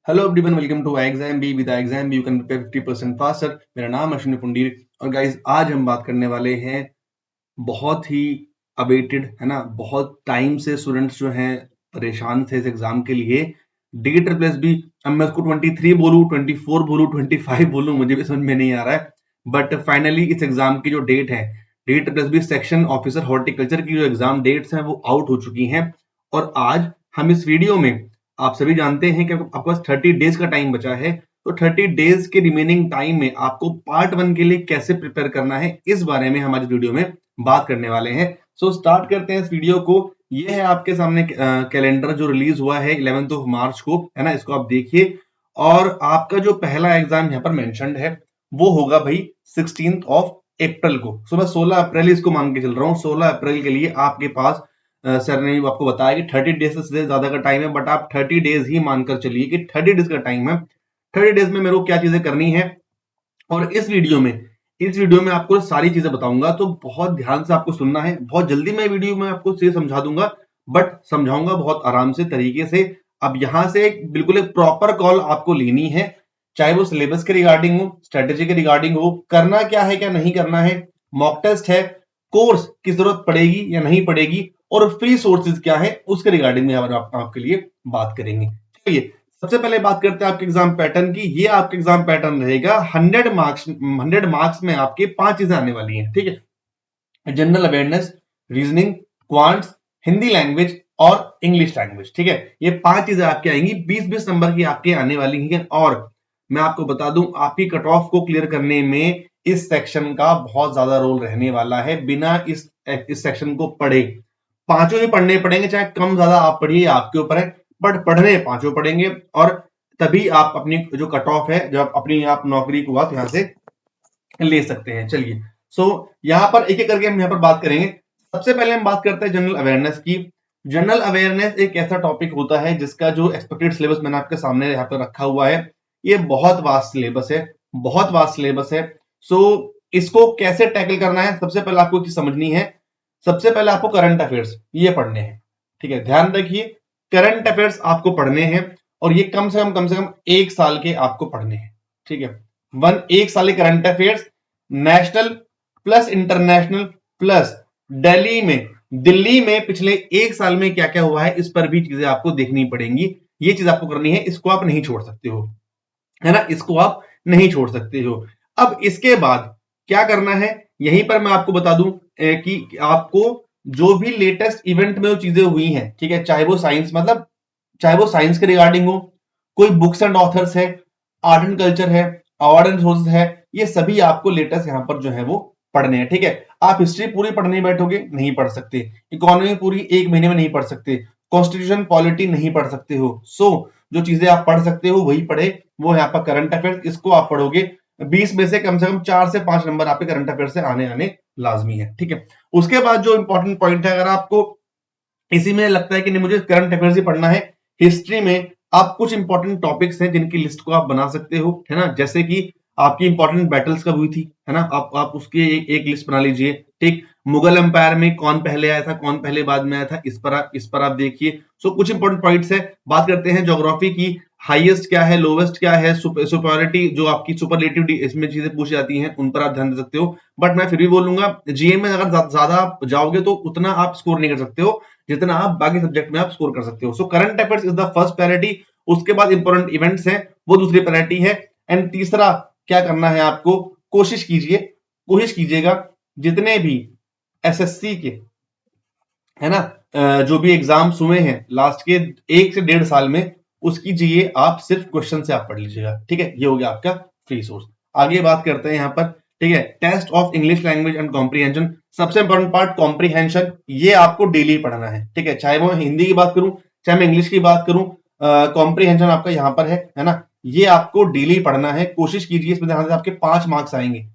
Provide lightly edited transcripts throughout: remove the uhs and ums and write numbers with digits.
Hello everyone, welcome to exam B. With exam B you can prepare 50% faster. मेरा नाम अश्विनी पुंडीर और guys आज हम बात करने वाले हैं बहुत ही अवेटेड, है ना। बहुत टाइम से स्टूडेंट्स जो हैं परेशान थे इस एग्जाम के लिए। डी ट्रिपल एस बी, अब मैं उसको 23 बोलूं, 24 बोलूं, 25 बोलूं, मुझे भी समझ में नहीं आ रहा है। बट फाइनली इस एग्जाम की जो डेट है, D triple S B section officer horticulture की जो एग्जाम डेट्स हैं वो आउट हो चुकी हैं। और आज हम इस वीडियो में, आप सभी जानते हैं कि आपके पास 30 डेज का टाइम बचा है, तो 30 डेज के रिमेनिंग टाइम में आपको पार्ट 1 के लिए कैसे प्रिपेयर करना है, इस बारे में हम आज वीडियो में बात करने वाले हैं। सो स्टार्ट करते हैं इस वीडियो को। ये है आपके सामने कैलेंडर जो रिलीज हुआ है 11 मार्च को, है ना। इसको आप देखिए और आपका जो पहला एग्जाम यहाँ पर मेंशन्ड है वो होगा भाई 16 अप्रैल को। सो मैं 16 अप्रैल इसको मान के चल रहा हूँ। 16 अप्रैल के लिए आपके पास सर ने आपको बताया कि 30 डेज से ज्यादा का टाइम है, बट आप 30 डेज ही मानकर चलिए कि 30 डेज का टाइम है। 30 डेज में मेरे को क्या चीजें करनी है, और इस वीडियो में आपको सारी चीजें बताऊंगा, तो बहुत ध्यान से आपको सुनना है। बहुत जल्दी मैं वीडियो में आपको चीजें समझा दूंगा, बट समझाऊंगा बहुत आराम से तरीके से। अब यहां से बिल्कुल एक प्रॉपर कॉल आपको लेनी है, चाहे वो सिलेबस के रिगार्डिंग हो, स्ट्रेटेजी के रिगार्डिंग हो, करना क्या है क्या नहीं करना है, मॉक टेस्ट है, कोर्स की जरूरत पड़ेगी या नहीं पड़ेगी, और फ्री सोर्सेज क्या है उसके रिगार्डिंग में आपके लिए बात करेंगे। चलिए सबसे पहले बात करते हैं आपके एग्जाम पैटर्न की। ये आपके एग्जाम पैटर्न रहेगा 100 मार्क्स में आपके 5 चीजें आने वाली हैं, ठीक है। General awareness, reasoning, quants, Hindi language और इंग्लिश लैंग्वेज, ठीक है। ये 5 चीजें आपके आएंगी, 20-20 नंबर की आपके आने वाली हैं। और मैं आपको बता दूं, आपकी कट ऑफ को क्लियर करने में इस सेक्शन का बहुत ज्यादा रोल रहने वाला है। बिना इस सेक्शन को पढ़े, पांचों ही पढ़ने पड़ेंगे, चाहे कम ज्यादा आप पढ़िए, आपके ऊपर है, बट पढ़ने पांचों पढ़ेंगे। और तभी आप अपनी जो कट ऑफ है, जब अपनी आप नौकरी को आप यहां से ले सकते हैं। चलिए यहां पर एक एक करके हम यहां पर बात करेंगे। सबसे पहले हम बात करते हैं जनरल अवेयरनेस की। जनरल अवेयरनेस एक ऐसा टॉपिक होता है जिसका जो एक्सपेक्टेड सिलेबस मैंने आपके सामने यहाँ पर रखा हुआ है, ये बहुत वास्ट सिलेबस है, बहुत वास्ट सिलेबस है। सो इसको कैसे टैकल करना है, सबसे पहले आपको चीज समझनी है। सबसे पहले आपको करंट अफेयर्स ये पढ़ने हैं, ठीक है। ध्यान रखिए, करंट अफेयर्स आपको पढ़ने हैं, और ये कम से कम 1 साल के आपको पढ़ने हैं, ठीक है। 1 साल के current affairs, national plus international plus Delhi में पिछले 1 साल में क्या क्या हुआ है, इस पर भी चीजें आपको देखनी पड़ेंगी। ये चीज आपको करनी है, इसको आप नहीं छोड़ सकते हो, है ना, इसको आप नहीं छोड़ सकते हो। अब इसके बाद क्या करना है, यहीं पर मैं आपको बता दूं कि आपको जो भी लेटेस्ट इवेंट में जो चीजें हुई हैं, ठीक है, चाहे वो साइंस के रिगार्डिंग हो, कोई बुक्स एंड ऑथर्स है, आर्ट एंड कल्चर है, अवार्ड एंड रिसोर्सेज है, ये सभी आपको लेटेस्ट यहां पर जो है वो पढ़ने हैं, ठीक है। आप हिस्ट्री पूरी पढ़ने बैठोगे, नहीं पढ़ सकते। इकोनॉमी पूरी 1 महीने में नहीं पढ़ सकते। कॉन्स्टिट्यूशन पॉलिटी नहीं पढ़ सकते हो। जो चीजें आप पढ़ सकते हो वही पढ़े। वो है आपका करंट अफेयर्स, इसको आप पढ़ोगे, 20 में से कम 4 से 5 नंबर आपके करंट अफेयर्स से आने आने लाजमी है, ठीक है। उसके बाद जो इंपॉर्टेंट पॉइंट है, अगर आपको इसी में लगता है कि नहीं मुझे करंट अफेयर्स ही पढ़ना है, हिस्ट्री में आप कुछ इंपॉर्टेंट टॉपिक्स हैं जिनकी लिस्ट को आप बना सकते हो, है ना। जैसे कि आपकी इंपॉर्टेंट बैटल्स कब हुई थी, है ना, आप उसकी एक लिस्ट बना लीजिए, ठीक। मुगल एम्पायर में कौन पहले आया था, कौन पहले बाद में आया था, इस पर आप देखिए। कुछ इंपॉर्टेंट पॉइंट्स है। बात करते हैं ज्योग्राफी की, हाईएस्ट क्या है, लोवेस्ट क्या है, सुपरियॉरिटी, जो आपकी सुपरलेटिव इसमें चीजें पूछी जाती हैं, उन पर आप ध्यान दे सकते हो। बट मैं फिर भी बोलूंगा, जीए में अगर ज्यादा आप जाओगे तो उतना आप स्कोर नहीं कर सकते हो जितना आप बाकी सब्जेक्ट में आप स्कोर कर सकते हो। Current affairs is the first priority. उसके बाद इंपॉर्टेंट इवेंट्स हैं, वो दूसरी प्रायोरिटी है। एंड तीसरा क्या करना है आपको, कोशिश कीजिएगा जितने भी एसएससी के, है ना, जो भी एग्जाम्स हुए हैं लास्ट के 1 से 1.5 साल में, उसकी जीए आप सिर्फ क्वेश्चन से आप पढ़ लीजिएगा, ठीक है। ये हो गया आपका फ्री सोर्स। आगे बात करते हैं यहाँ पर, ठीक है, test of English language and comprehension. सबसे इंपॉर्टेंट पार्ट कॉम्प्रीहेंशन, ये आपको डेली पढ़ना है, ठीक है। चाहे मैं हिंदी की बात करूं, चाहे मैं इंग्लिश की बात करूं, कॉम्प्रीहेंशन आपका यहाँ पर है ना। ये आपको डेली पढ़ना है, कोशिश कीजिए। इसमें ध्यान से आपके 5 मार्क्स आएंगे,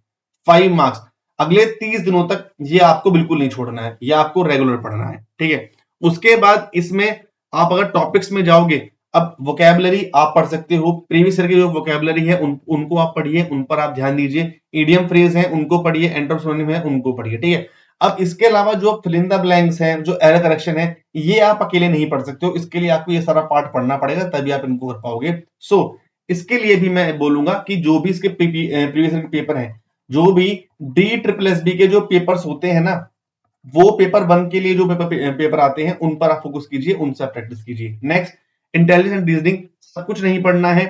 5 मार्क्स। अगले 30 दिनों तक ये आपको बिल्कुल नहीं छोड़ना है, ये आपको रेगुलर पढ़ना है, ठीक है। उसके बाद इसमें आप अगर टॉपिक्स में जाओगे, अब वोकैबुलरी आप पढ़ सकते हो, प्रीवियस ईयर की जो वोकैबुलरी है उनको आप पढ़िए, उन पर आप ध्यान दीजिए। ईडियम फ्रेज है उनको पढ़िए, एंटोनिम है उनको पढ़िए, ठीक है। अब इसके अलावा जो फिल इन द ब्लैंक्स है, जो एरर करेक्शन है, ये आप अकेले नहीं पढ़ सकते हो, इसके लिए आपको ये सारा पार्ट पढ़ना पड़ेगा, तभी आप इनको कर पाओगे। सो इसके लिए भी मैं बोलूंगा कि जो भी इसके प्रीवियस ईयर के पेपर है, जो भी DSSB के जो पेपर्स होते हैं ना, वो पेपर 1 के लिए जो पेपर आते हैं उन पर आप फोकस कीजिए, उनसे आप प्रैक्टिस कीजिए। नेक्स्ट, इंटेलिजेंस एंड रीजनिंग सब कुछ नहीं पढ़ना है।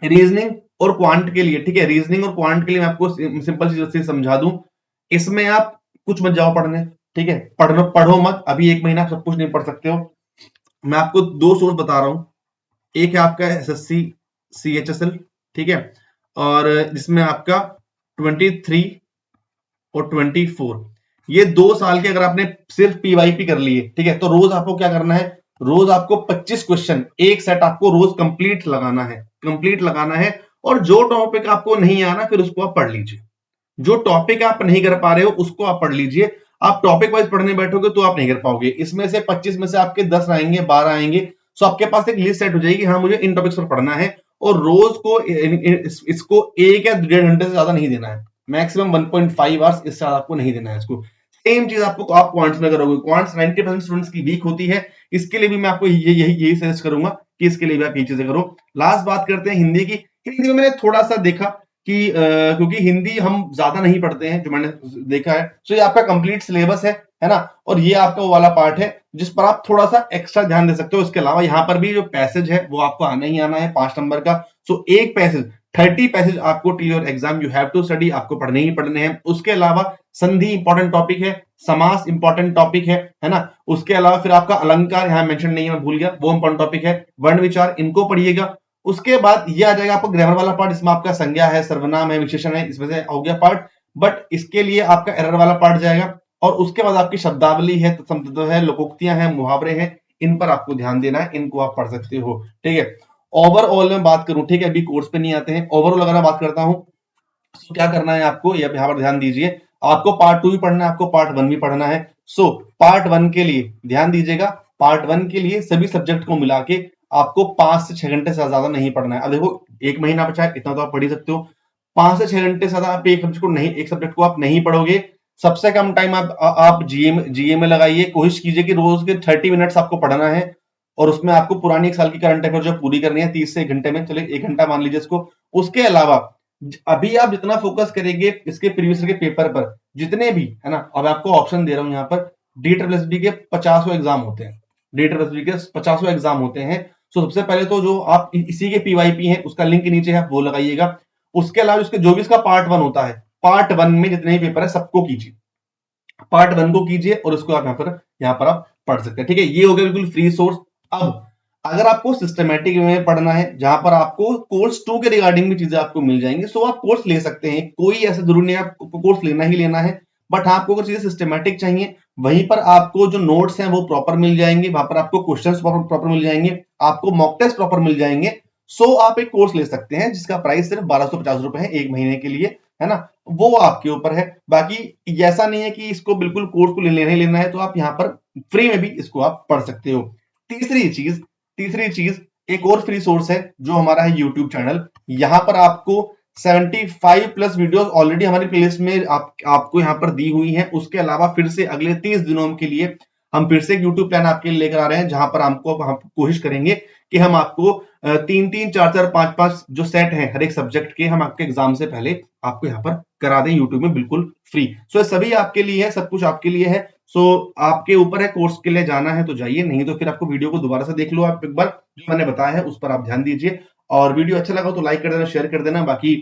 रीजनिंग और क्वांट के लिए, ठीक है, रीजनिंग और क्वांट के लिए मैं आपको सिंपल चीज से समझा दूं, इसमें आप कुछ मत जाओ पढ़ने, ठीक है, पढ़ो मत, अभी 1 महीना आप सब कुछ नहीं पढ़ सकते हो। मैं आपको 2 सोर्स बता रहा हूं, एक है आपका SSC CHSL, ठीक है, और जिसमें आपका 23 और 24, ये 2 साल के अगर आपने सिर्फ PYP कर लिए, ठीक है, तो रोज आपको क्या करना है, रोज आपको 25 क्वेश्चन एक सेट आपको रोज कंप्लीट लगाना है, कंप्लीट लगाना है। और जो टॉपिक आपको नहीं आना फिर उसको आप पढ़ लीजिए, जो टॉपिक आप नहीं कर पा रहे हो उसको आप पढ़ लीजिए। आप टॉपिक वाइज पढ़ने बैठोगे तो आप नहीं कर पाओगे, इसमें से 25 में से आपके 10 आएंगे, 12 आएंगे, सो आपके पास एक लिस्ट सेट हो जाएगी, हाँ मुझे इन टॉपिक्स पर पढ़ना है, और रोज को इसको 1 या 1.5 घंटे से ज्यादा नहीं देना है, मैक्सिमम 1.5 आवर्स, इससे ज्यादा आपको नहीं देना है इसको। सेम चीज आपको आप क्वांट्स में करोगे, क्वांट्स 90% स्टूडेंट्स की वीक होती है, इसके लिए भी मैं आपको यही सजेस्ट करूंगा कि इसके लिए भी आप ये चीजें करो। लास्ट बात करते हैं हिंदी की। हिंदी में मैंने थोड़ा सा देखा कि क्योंकि हिंदी हम ज्यादा नहीं पढ़ते हैं, जो मैंने देखा है, तो ये आपका कंप्लीट सिलेबस है ना, और ये आपका वो वाला पार्ट है जिस पर आप थोड़ा सा एक्स्ट्रा ध्यान दे सकते हो। इसके अलावा यहाँ पर भी जो पैसेज है वो आपको आना ही आना है 5 नंबर का। सो एक पैसेज 30 पैसेज आपको till your exam you have to study, आपको पढ़ने ही पढ़ने हैं। उसके अलावा संधि इंपॉर्टेंट टॉपिक है, समास इंपॉर्टेंट टॉपिक है ना। उसके अलावा फिर आपका अलंकार यहाँ मेंशन नहीं है, मैं भूल गया, वो इंपॉर्टेंट टॉपिक है। वर्ण विचार, इनको पढ़िएगा। उसके बाद ये आ जाएगा आपको ग्रामर वाला पार्ट, इसमें आपका संज्ञा है, सर्वनाम है, विशेषण है, इसमें से हो गया पार्ट, बट इसके लिए आपका एरर वाला पार्ट जाएगा। और उसके बाद आपकी शब्दावली है, तत्सम है, लोकोक्तियां हैं, मुहावरे हैं, इन पर आपको ध्यान देना है, इनको आप पढ़ सकते हो, ठीक है। ओवरऑल में बात करूं, ठीक है, अभी कोर्स पे नहीं आते हैं, ओवरऑल अगर मैं बात करता हूं तो क्या करना है आपको, ये यहाँ पर ध्यान दीजिए, आपको पार्ट 2 भी पढ़ना है, आपको पार्ट 1 भी पढ़ना है। सो पार्ट 1 के लिए ध्यान दीजिएगा, पार्ट 1 के लिए सभी सब्जेक्ट को मिला के आपको 5 से 6 घंटे से ज्यादा नहीं पढ़ना है। अब देखो 1 महीना बचा है, इतना तो आप पढ़ ही सकते हो। 5 से 6 घंटे से ज्यादा आप एक सब्जेक्ट को आप नहीं पढ़ोगे। सबसे कम टाइम आप जीए में लगाइए, कोशिश कीजिए कि रोज के 30 मिनट्स आपको पढ़ना है, और उसमें आपको पुरानी 1 साल की करंट अफेयर जो पूरी करनी है 30 से 1 घंटे में, चले 1 घंटा मान लीजिए इसको। उसके अलावा अभी आप जितना फोकस करेंगे इसके प्रीवियस के पेपर पर, जितने भी है ना, अब आपको ऑप्शन दे रहा हूं यहाँ पर, DSSB के 50 एग्जाम होते हैं, DSSB के 50 एग्जाम होते हैं। तो सबसे पहले तो जो आप इसी के PYP है उसका लिंक नीचे है, वो लगाइएगा। उसके अलावा उसके जो भी इसका पार्ट 1 होता है, पार्ट 1 में जितने भी पेपर है सबको कीजिए, पार्ट 1 को कीजिए, और उसको आप यहाँ पर आप पढ़ सकते हैं, ठीक है। ये हो गया बिल्कुल फ्री सोर्स। अब अगर आपको सिस्टमेटिक वे में पढ़ना है, जहां पर आपको कोर्स 2 के रिगार्डिंग भी चीजें आपको मिल जाएंगी, सो आप कोर्स ले सकते हैं, कोई ऐसा जरूरी नहीं है आपको कोर्स लेना ही लेना है, बट आपको अगर चीजें सिस्टमेटिक चाहिए, वहीं पर आपको जो नोट्स हैं वो प्रॉपर मिल जाएंगे, वहां पर आपको क्वेश्चंस प्रॉपर मिल जाएंगे, आपको मॉक टेस्ट प्रॉपर मिल जाएंगे। सो आप एक कोर्स ले सकते हैं जिसका प्राइस सिर्फ 1250 रुपए है 1 महीने के लिए, है ना, वो आपके ऊपर है। बाकी ऐसा नहीं है कि इसको बिल्कुल कोर्स को लेना ही लेना है, तो आप यहाँ पर फ्री में भी इसको आप पढ़ सकते हो। तीसरी चीज एक और फ्री सोर्स है जो हमारा है यूट्यूब चैनल। यहां पर आपको 75 प्लस वीडियोस ऑलरेडी हमारी प्लेलिस्ट में आपको यहां पर दी हुई है। उसके अलावा फिर से अगले 30 दिनों के लिए हम फिर से एक यूट्यूब प्लान आपके लिए लेकर आ रहे हैं, जहां पर हम कोशिश करेंगे कि हम आपको 3-3, 4-4, 5-5 जो सेट है हर एक सब्जेक्ट के, हम आपके एग्जाम से पहले आपको यहाँ पर करा दें यूट्यूब में बिल्कुल फ्री। सो सभी आपके लिए है, सब कुछ आपके लिए है। सो आपके ऊपर है, कोर्स के लिए जाना है तो जाइए, नहीं तो फिर आपको वीडियो को दोबारा से देख लो आप एक बार, जो मैंने बताया है उस पर आप ध्यान दीजिए। और वीडियो अच्छा लगा तो लाइक कर देना, शेयर कर देना। बाकी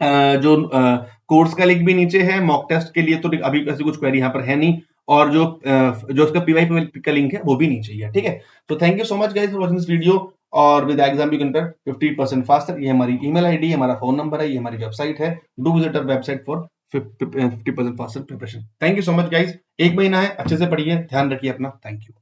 जो कोर्स का लिंक भी नीचे है, मॉक टेस्ट के लिए तो अभी ऐसी कुछ क्वेरी यहाँ पर है नहीं, और जो उसका PYP का लिंक है वो भी नीचे ही है, ठीक है। तो thank you so much guys for watching this video, और with exam you can prepare 50% faster. ये हमारी ईमेल आईडी, हमारा फोन नंबर है, ये हमारी वेबसाइट है। Do visit our website for 50% faster preparation. Thank you so much guys, 1 महीना है, अच्छे से पढ़िए, ध्यान रखिए अपना, थैंक यू।